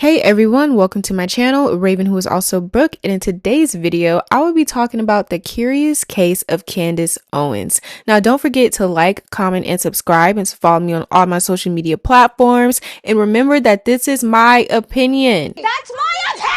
Hey everyone, welcome to my channel, Raven, who is also Brooke, and in today's video, I will be talking about the curious case of Candace Owens. Now, don't forget to like, comment, and subscribe, and to follow me on all my social media platforms, and remember that this is my opinion. That's my opinion!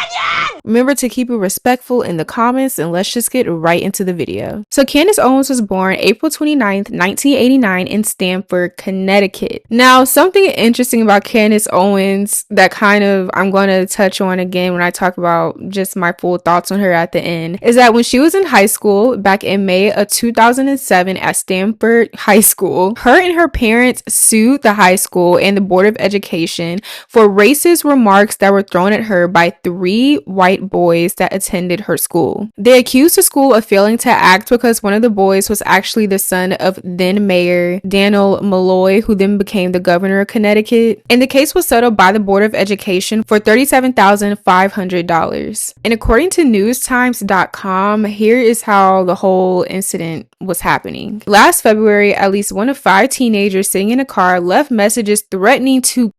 Remember to keep it respectful in the comments, and let's just get right into the video. So, Candace Owens was born April 29th, 1989 in Stamford, Connecticut. Now, something interesting about Candace Owens that I'm going to touch on again when I talk about just my full thoughts on her at the end is that when she was in high school back in May of 2007 at Stamford High School, her and her parents sued the high school and the Board of Education for racist remarks that were thrown at her by 3 white boys that attended her school. They accused the school of failing to act because one of the boys was actually the son of then Mayor Daniel Malloy, who then became the governor of Connecticut, and the case was settled by the Board of Education for $37,500. And according to newstimes.com, here is how the whole incident was happening. Last February, at least one of 5 teenagers sitting in a car left messages threatening to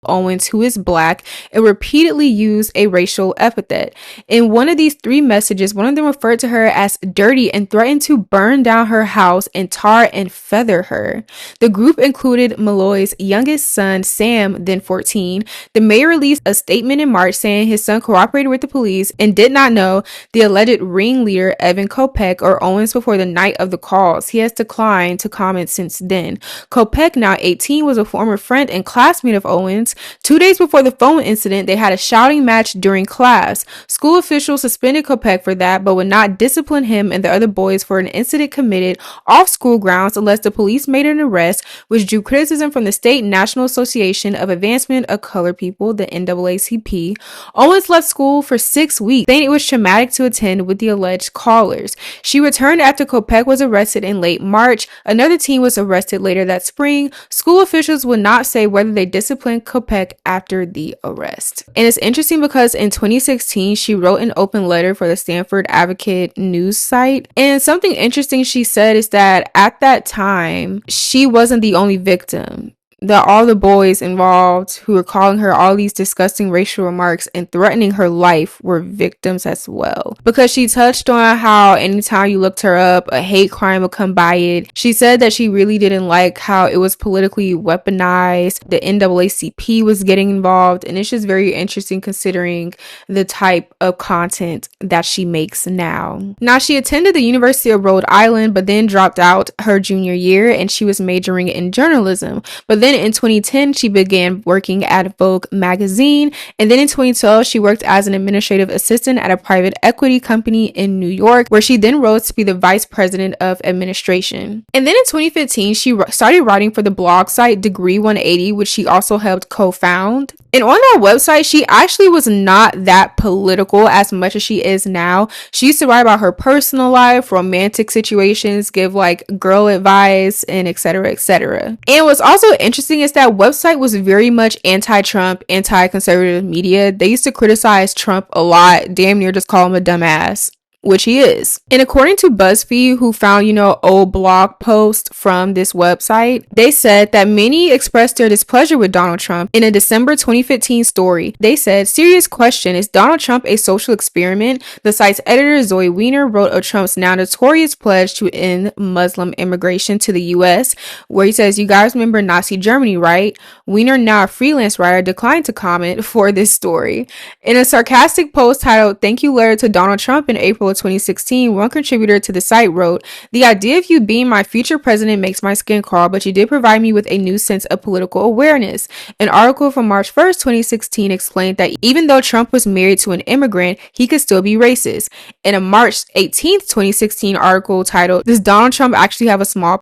Owens, who is black, and repeatedly used a racial epithet. In one of these 3 messages, one of them referred to her as dirty and threatened to burn down her house and tar and feather her. The group included Malloy's youngest son, Sam, then 14. The mayor released a statement in March saying his son cooperated with the police and did not know the alleged ringleader, Evan Kopech, or Owens before the night of the calls. He has declined to comment since then. Kopech, now 18, was a former friend and classmate of Owens. 2 days before the phone incident, they had a shouting match during class. School officials suspended Kopech for that, but would not discipline him and the other boys for an incident committed off school grounds unless the police made an arrest, which drew criticism from the State National Association of Advancement of Colored People, the NAACP. Owens left school for 6 weeks, saying it was traumatic to attend with the alleged callers. She returned after Kopech was arrested in late March. Another teen was arrested later that spring. School officials would not say whether they disciplined Kopech after the arrest. And it's interesting because in 2016, she wrote an open letter for the Stanford Advocate news site. And something interesting she said is that at that time, she wasn't the only victim. That all the boys involved who were calling her all these disgusting racial remarks and threatening her life were victims as well. Because she touched on how anytime you looked her up, a hate crime would come by it. She said that she really didn't like how it was politically weaponized. The NAACP was getting involved. And it's just very interesting considering the type of content that she makes now. Now, she attended the University of Rhode Island, but then dropped out her junior year and she was majoring in journalism. But then in 2010, she began working at Vogue magazine. And then in 2012, she worked as an administrative assistant at a private equity company in New York, where she then rose to be the vice president of administration. And then in 2015, she started writing for the blog site Degree 180, which she also helped co-found. And on that website, she actually was not that political as much as she is now. She used to write about her personal life, romantic situations, give like girl advice, and etc. etc. And what's also interesting is that website was very much anti-Trump, anti-conservative media. They used to criticize Trump a lot, damn near just call him a dumbass, which he is. And according to BuzzFeed, who found, old blog posts from this website, they said that many expressed their displeasure with Donald Trump. In a December 2015 story, they said, "Serious question, is Donald Trump a social experiment?" The site's editor, Zoe Weiner, wrote of Trump's now notorious pledge to end Muslim immigration to the U.S., where he says, "You guys remember Nazi Germany, right?" Weiner, now a freelance writer, declined to comment for this story. In a sarcastic post titled, "Thank You Letter to Donald Trump" in April of 2016, one contributor to the site wrote, "The idea of you being my future president makes my skin crawl, but you did provide me with a new sense of political awareness." An article from March 1st, 2016 explained that even though Trump was married to an immigrant, he could still be racist. In a March 18th, 2016 article titled, "Does Donald Trump actually have a small?"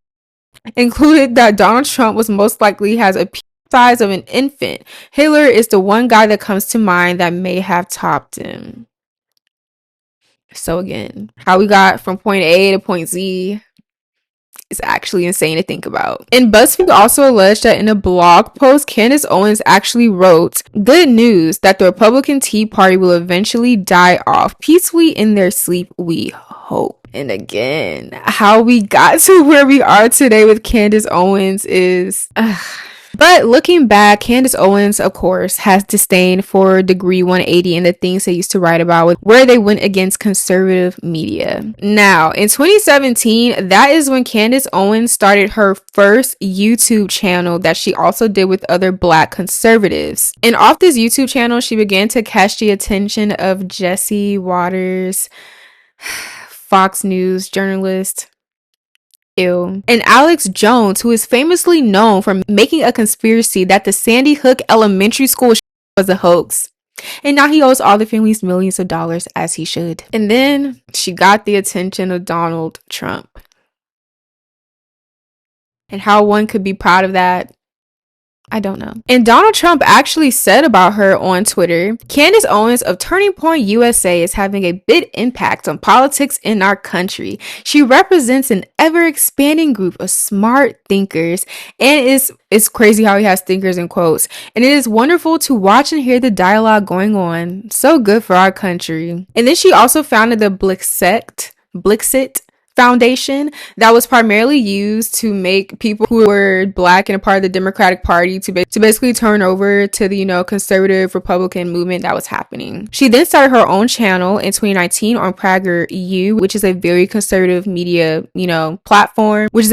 included that Donald Trump was most likely has a size of an infant. Hitler is the one guy that comes to mind that may have topped him. So again, how we got from point A to point Z is actually insane to think about. And BuzzFeed also alleged that in a blog post, Candace Owens actually wrote, "Good news that the Republican Tea Party will eventually die off peacefully in their sleep, we hope." And again, how we got to where we are today with Candace Owens is But looking back, Candace Owens, of course, has disdain for Degree 180 and the things they used to write about, where they went against conservative media. Now, in 2017, that is when Candace Owens started her first YouTube channel that she also did with other Black conservatives. And off this YouTube channel, she began to catch the attention of Jesse Waters, Fox News journalist, and Alex Jones, who is famously known for making a conspiracy that the Sandy Hook Elementary School was a hoax. And now he owes all the families millions of dollars, as he should. And then she got the attention of Donald Trump. And how one could be proud of that, I don't know. And Donald Trump actually said about her on Twitter, Candace Owens of Turning Point USA is having a big impact on politics in our country. She represents an ever-expanding group of smart thinkers, and it's crazy how he has thinkers in quotes. And it is wonderful to watch and hear the dialogue going on. So good for our country. And then she also founded the Blixit Foundation that was primarily used to make people who were Black and a part of the Democratic Party to basically turn over to the conservative Republican movement that was happening. She then started her own channel in 2019 on PragerU, which is a very conservative media platform,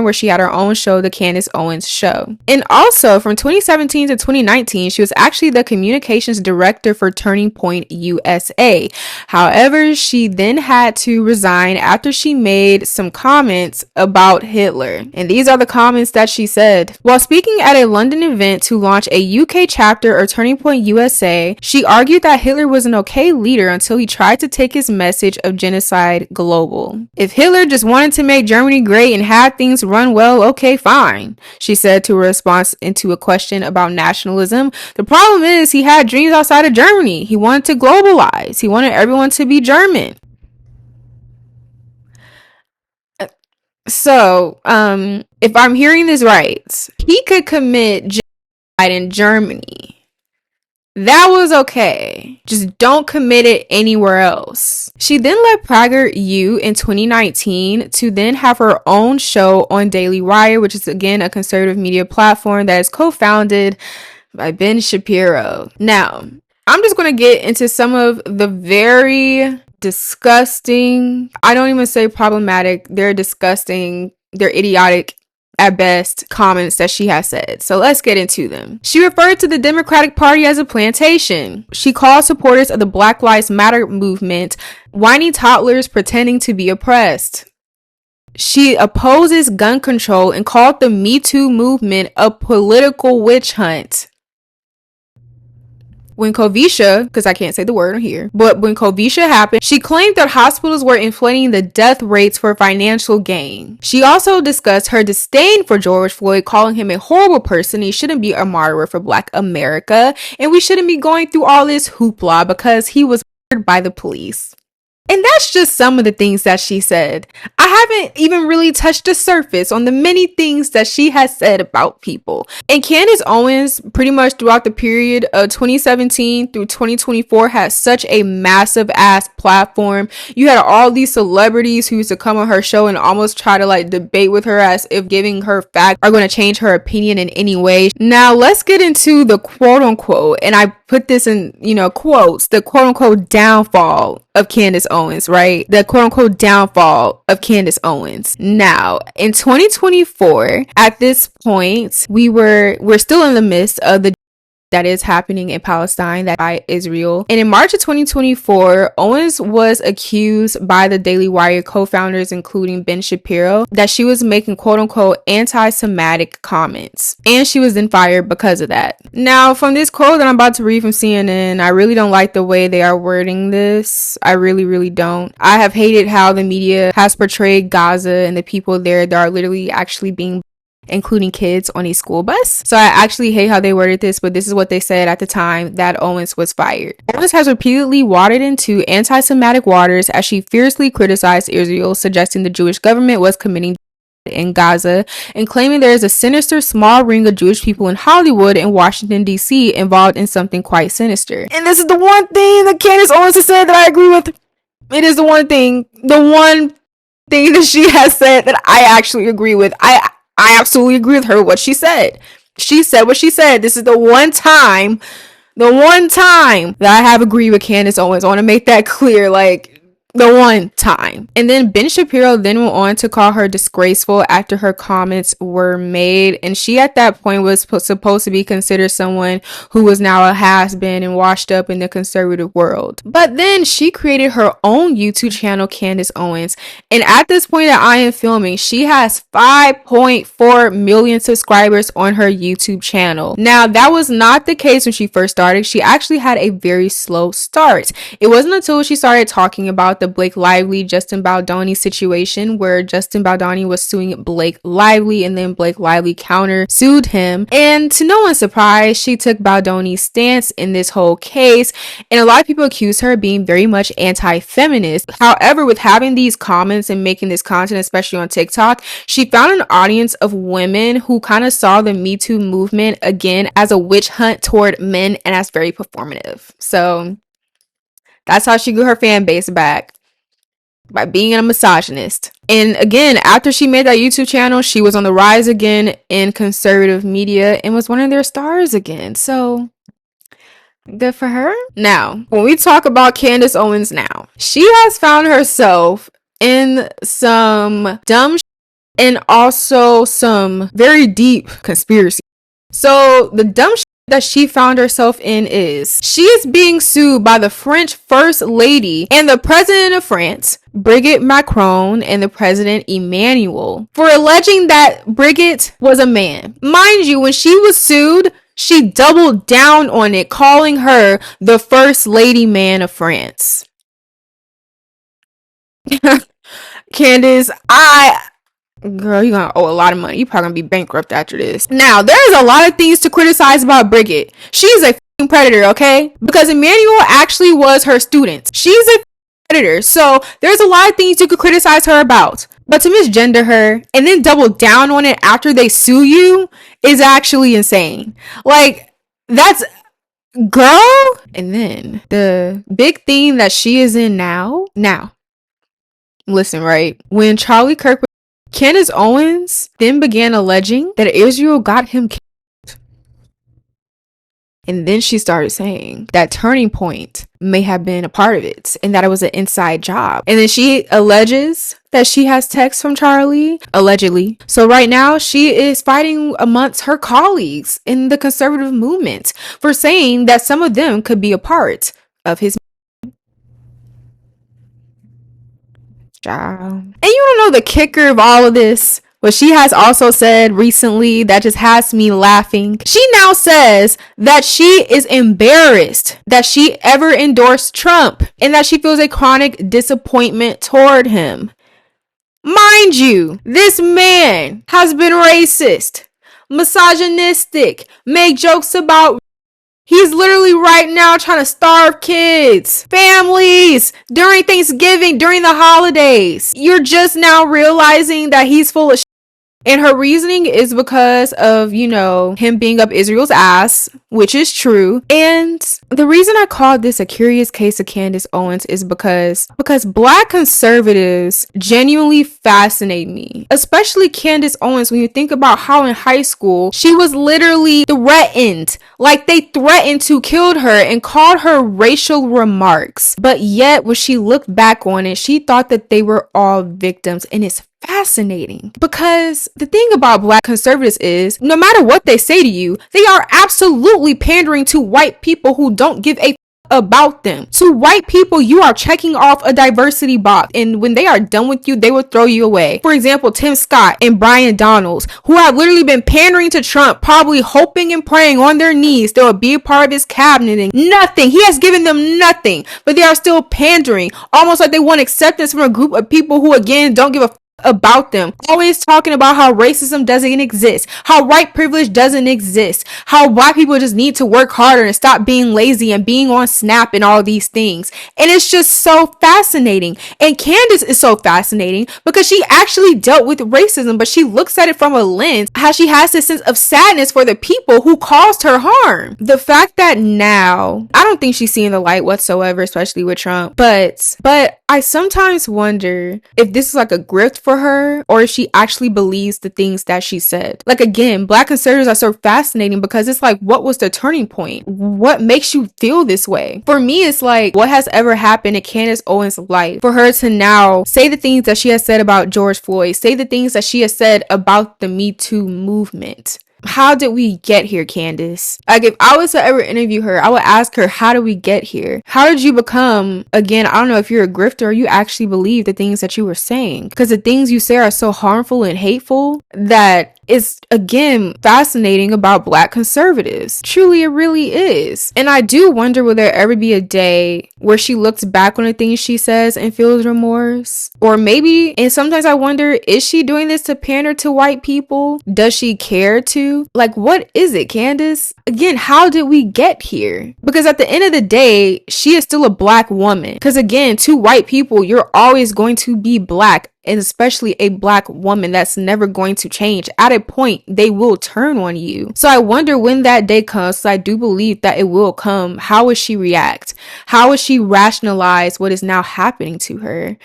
where she had her own show, The Candace Owens Show. And also from 2017 to 2019, she was actually the communications director for Turning Point USA. However, she then had to resign after she made some comments about Hitler. And these are the comments that she said. While speaking at a London event to launch a UK chapter of Turning Point USA, she argued that Hitler was an okay leader until he tried to take his message of genocide global. If Hitler just wanted to make Germany great and had things run well, okay, fine, she said to a response into a question about nationalism. The problem is he had dreams outside of Germany. He wanted to globalize. He wanted everyone to be German. So, if I'm hearing this right, he could commit genocide in Germany. That was okay. Just don't commit it anywhere else. She then left PragerU in 2019 to then have her own show on Daily Wire, which is again a conservative media platform that is co-founded by Ben Shapiro. Now, I'm just going to get into some of the very disgusting, I don't even say problematic, they're disgusting, they're idiotic at best comments that she has said. So let's get into them. She referred to the Democratic Party as a plantation. She called supporters of the Black Lives Matter movement whiny toddlers pretending to be oppressed. She opposes gun control and called the Me Too movement a political witch hunt. When Covisha, because I can't say the word on here, but when Covisha happened, she claimed that hospitals were inflating the death rates for financial gain. She also discussed her disdain for George Floyd, calling him a horrible person. He shouldn't be a martyr for Black America, and we shouldn't be going through all this hoopla because he was murdered by the police. And that's just some of the things that she said. I haven't even really touched the surface on the many things that she has said about people. And Candace Owens, pretty much throughout the period of 2017 through 2024, had such a massive ass platform. You had all these celebrities who used to come on her show and almost try to debate with her as if giving her facts are going to change her opinion in any way. Now let's get into the quote unquote, and I put this in quotes, the quote unquote downfall of Candace Owens, right? The quote unquote downfall of Candace Owens. Now, in 2024, at this point, we're still in the midst of the that is happening in Palestine, that by Israel. And in March of 2024, Owens was accused by the Daily Wire co-founders, including Ben Shapiro, that she was making quote-unquote anti-Semitic comments. And she was then fired because of that. Now, from this quote that I'm about to read from CNN, I really don't like the way they are wording this. I really, really don't. I have hated how the media has portrayed Gaza and the people there that are literally actually being, including kids, on a school bus. So I actually hate how they worded this, but this is what they said at the time that Owens was fired. Owens has repeatedly waded into anti-Semitic waters as she fiercely criticized Israel, suggesting the Jewish government was committing in Gaza and claiming there is a sinister small ring of Jewish people in Hollywood and Washington, D.C. involved in something quite sinister. And this is the one thing that Candace Owens has said that I agree with. It is the one thing that she has said that I actually agree with. I absolutely agree with her, what she said. She said what she said. This is the one time that I have agreed with Candace Owens. I want to make that clear. Like, the one time. And then Ben Shapiro then went on to call her disgraceful after her comments were made. And she at that point was supposed to be considered someone who was now a has-been and washed up in the conservative world. But then she created her own YouTube channel, Candace Owens. And at this point that I am filming, she has 5.4 million subscribers on her YouTube channel. Now, that was not the case when she first started. She actually had a very slow start. It wasn't until she started talking about the Blake Lively, Justin Baldoni situation where Justin Baldoni was suing Blake Lively and then Blake Lively counter sued him. And to no one's surprise, she took Baldoni's stance in this whole case. And a lot of people accuse her of being very much anti-feminist. However, with having these comments and making this content, especially on TikTok, she found an audience of women who kind of saw the Me Too movement again as a witch hunt toward men and as very performative. So that's how she grew her fan base back, by being a misogynist. And again, after she made that YouTube channel, she was on the rise again in conservative media and was one of their stars again. So good for her. Now, when we talk about Candace Owens now, she has found herself in some dumb and also some very deep conspiracy. So the dumb that she found herself in is she is being sued by the French First Lady and the President of France, Brigitte Macron, and the President Emmanuel for alleging that Brigitte was a man. Mind you, when she was sued, she doubled down on it, calling her the First Lady Man of France. Candace, girl, you're gonna owe a lot of money. You're probably gonna be bankrupt after this. Now, there's a lot of things to criticize about Brigitte. She's a predator, okay? Because Emmanuel actually was her student. She's a predator. So there's a lot of things you could criticize her about. But to misgender her and then double down on it after they sue you is actually insane. Like, that's girl. And then the big theme that she is in now, listen, right? When Charlie Kirk, Candace Owens then began alleging that Israel got him killed. And then she started saying that Turning Point may have been a part of it and that it was an inside job. And then she alleges that she has texts from Charlie, allegedly. So right now she is fighting amongst her colleagues in the conservative movement for saying that some of them could be a part of his job. And you don't know the kicker of all of this? What she has also said recently that just has me laughing. She now says that she is embarrassed that she ever endorsed Trump and that she feels a chronic disappointment toward him. Mind you, this man has been racist, misogynistic, make jokes about. He's literally right now trying to starve kids, families, during Thanksgiving, during the holidays. You're just now realizing that he's full of shit. And her reasoning is because of, him being up Israel's ass, which is true. And the reason I called this a curious case of Candace Owens is because Black conservatives genuinely fascinate me. Especially Candace Owens, when you think about how in high school, she was literally threatened. Like, they threatened to kill her and called her racial remarks. But yet, when she looked back on it, she thought that they were all victims. And it's fascinating because the thing about Black conservatives is no matter what they say to you, they are absolutely pandering to white people who don't give a about them. To white people, you are checking off a diversity box, and when they are done with you, they will throw you away. For example, Tim Scott and Brian Donalds, who have literally been pandering to Trump, probably hoping and praying on their knees they will be a part of his cabinet, and nothing. He has given them nothing, but they are still pandering, almost like they want acceptance from a group of people who, again, don't give a about them. Always talking about how racism doesn't exist, how white privilege doesn't exist, how white people just need to work harder and stop being lazy and being on Snap and all these things. And it's just so fascinating. And Candace is so fascinating because she actually dealt with racism, but she looks at it from a lens how she has this sense of sadness for the people who caused her harm. The fact that now, I don't think she's seeing the light whatsoever, especially with Trump, but I sometimes wonder if this is like a grift for for her or if she actually believes the things that she said. Like, again, Black conservatives are so fascinating because it's like, what was the turning point? What makes you feel this way? For me, it's like, what has ever happened in Candace Owens' life for her to now say the things that she has said about George Floyd, say the things that she has said about the Me Too movement? How did we get here, Candace? Like, if I was to ever interview her, I would ask her, how did we get here? How did you become, again, I don't know if you're a grifter or you actually believe the things that you were saying. Because the things you say are so harmful and hateful that it's, again, fascinating about Black conservatives. Truly, it really is. And I do wonder, will there ever be a day where she looks back on the things she says and feels remorse? Or maybe, and sometimes I wonder, is she doing this to pander to white people? Does she care to? Like, what is it, Candace? Again, how did we get here? Because at the end of the day, she is still a Black woman. Because again, to white people, you're always going to be Black. And especially a Black woman, that's never going to change. At a point, they will turn on you. So I wonder when that day comes. So I do believe that it will come. How will she react? How will she rationalize what is now happening to her?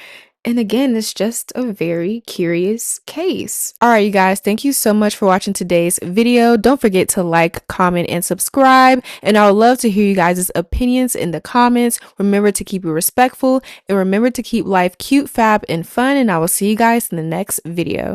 And again, it's just a very curious case. All right, you guys, thank you so much for watching today's video. Don't forget to like, comment, and subscribe. And I would love to hear you guys' opinions in the comments. Remember to keep it respectful and remember to keep life cute, fab, and fun. And I will see you guys in the next video.